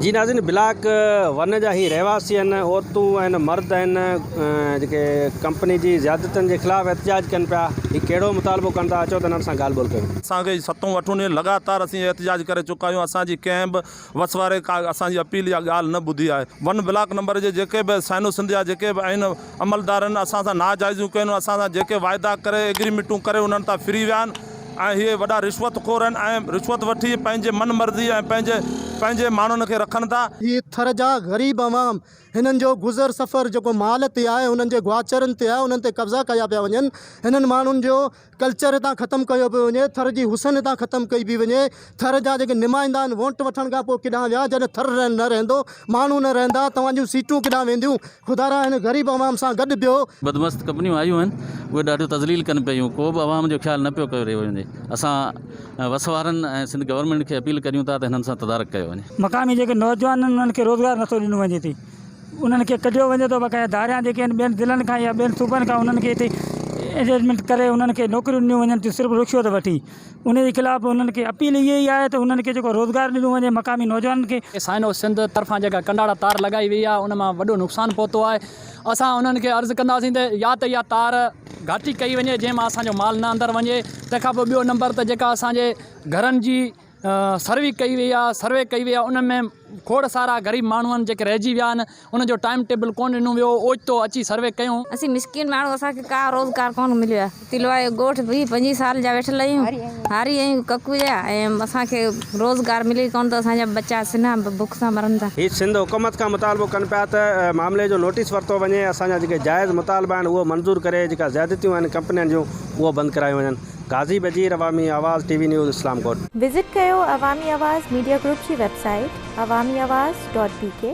जी नाज़रीन, block one जा ही रहवासी आहिनि, औरतूं आहिनि, मर्द आहिनि, जेके कंपनी जी ज़्यादतनि जे ख़िलाफ़ एहतजाज कनि पिया। ही कहिड़ो मुतालबो कनि था, अचो त हिननि सां ॻाल्हि ॿोल कयूं। असांखे 7-8 ॾींहं लगातार असीं एहतजाज करे चुका आहियूं। असांजी कंहिं बि वसवारे का असांजी अपील या ॻाल्हि न ॿुधी आहे। वन ब्लॉक नंबर जे जेके बि साइनो सिंध जा जेके बि आहिनि अमलदार आहिनि, असां सां नाजाइज़ियूं कयूं, असां सां जेके वाइदा करे एग्रीमेंटूं करे उन्हनि तां फ्री विया आहिनि। ऐं इहे वॾा रिश्वतखोर आहिनि ऐं रिश्वत वठी पंहिंजे मन मर्ज़ी ऐं पंहिंजे माण्हुनि खे रखनि था। ये थर जा ग़रीब आवाम हिननि जो गुज़र सफ़र जेको माल ते आहे, उन्हनि जे ग्वाचरनि ते आहे, उन्हनि ते कब्ज़ा कया पिया वञनि। हिननि माण्हुनि जो कल्चर हितां ख़तमु कयो पियो वञे, थर जी हुसन हितां ख़तमु कई पई वञे। थर जा जेके नुमाइंदा आहिनि वोट वठण खां पोइ केॾांहुं विया, जॾहिं थर न रहंदो, माण्हू न रहंदा, तव्हांजूं सीटूं केॾांहुं वेंदियूं। ख़ुदारा हिन ग़रीब आवाम सां गॾु ॿियो बदमस्त कंपनियूं आयूं आहिनि, उहे ॾाढियूं तज़लील कनि पियूं, को बि आवाम जो ख़्यालु न पियो कयो वञे। असां वसवारनि ऐं सिंध गवर्नमेंट खे अपील करियूं था त हिननि सां तदारक कयो वञे। मक़ामी जेके नौजवान आहिनि उन्हनि खे रोज़गार नथो ॾिनो वञे थी, उन्हनि खे कढियो वञे थो। बक़ाया धारियां जेके आहिनि ॿियनि ज़िलनि खां या ॿियनि सूबनि खां उन्हनि खे हिते एंगेजमेंट करे उन्हनि खे नौकरियूं ॾिनियूं वञनि थियूं, सिर्फ़ु रिश्वत वठी। उन जे ख़िलाफ़ु उन्हनि खे अपील इहा ई आहे त उन्हनि खे जेको रोज़गार ॾिनो वञे मक़ामी नौजवाननि खे। साइनो सिंध तरफ़ां जेका कंडाड़ा तार लॻाई वई आहे, उन मां वॾो नुक़सानु पहुतो आहे। असां उन्हनि खे अर्ज़ु कंदासीं त या त इहा तार घाटी कई वञे जंहिं मां असांजो माल न अंदरि वञे। तंहिंखां पोइ ॿियो नंबर त जेका असांजे घरनि जी सर्वे कई वई आहे, उन में खोड़ सारा ग़रीब माण्हू आहिनि जेके रहिजी विया आहिनि, उनजो टाइम टेबल कोन ॾिनो वियो। ओचितो अची सर्वे कयूं। असीं मिस्किन माण्हू, असांखे का रोज़गार कोन मिलियो आहे। तिलवाए ॻोठ 20-25 साल जा वेठल आहियूं, हारी आहियूं ककू जा, ऐं असांखे रोज़गार मिले कोन थो। असांजा बच्चा सिना बुख सां मरनि था। ही सिंध हुकूमत खां मुतालबो कनि पिया त मामले जो नोटिस वरितो वञे, असांजा जेके जाइज़ मुतालबा आहिनि उहो मंज़ूर करे, जेका ज़्यादतियूं आहिनि कंपनियुनि जूं उहो बंदि करायूं वञनि। गाज़ी बजीर, अवामी आवाज़, TV न्यूज़, इस्लामकोट। विज़िट कयो अवामी आवाज़ मीडिया ग्रुप जी वेबसाइट awamiawaz.pk।